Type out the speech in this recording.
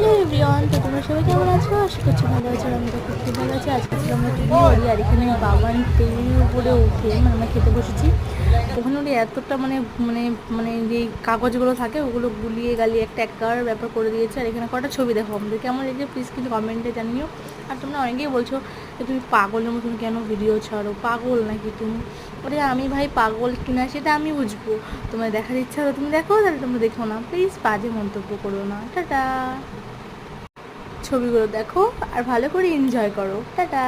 Hello everyone, তো তোমরা সবাই কেমন আছো? আশা করছি ভালো আছো। আমি তো খুব ভালো আছি। আজকে ছিল আমরা একটু বিয়ে আর এখানে বাগান টেবিলের উপরে উঠে মানে আমরা খেতে বসেছি। ওখানে উঠে এতটা মানে মানে মানে যে কাগজগুলো থাকে ওগুলো গুলিয়ে গালিয়ে একটা একার ব্যাপার করে দিয়েছে। আর এখানে কটা ছবি দেখো আমাদের কেমন লেগেছে প্লিজ কিন্তু কমেন্টে জানিও। আর তোমরা অনেকেই বলছো যে তুমি পাগলের মতন কেন ভিডিও ছাড়ো, পাগল নাকি তুমি? ওরে আমি ভাই পাগল কিনা সেটা আমি বুঝবো। তোমার দেখার ইচ্ছা হলো তুমি দেখো, তাহলে তোমরা দেখো না, প্লিজ বাজে মন্তব্য করো না। টাটা। ছবিগুলো দেখো আর ভালো করে এনজয় করো। টাটা।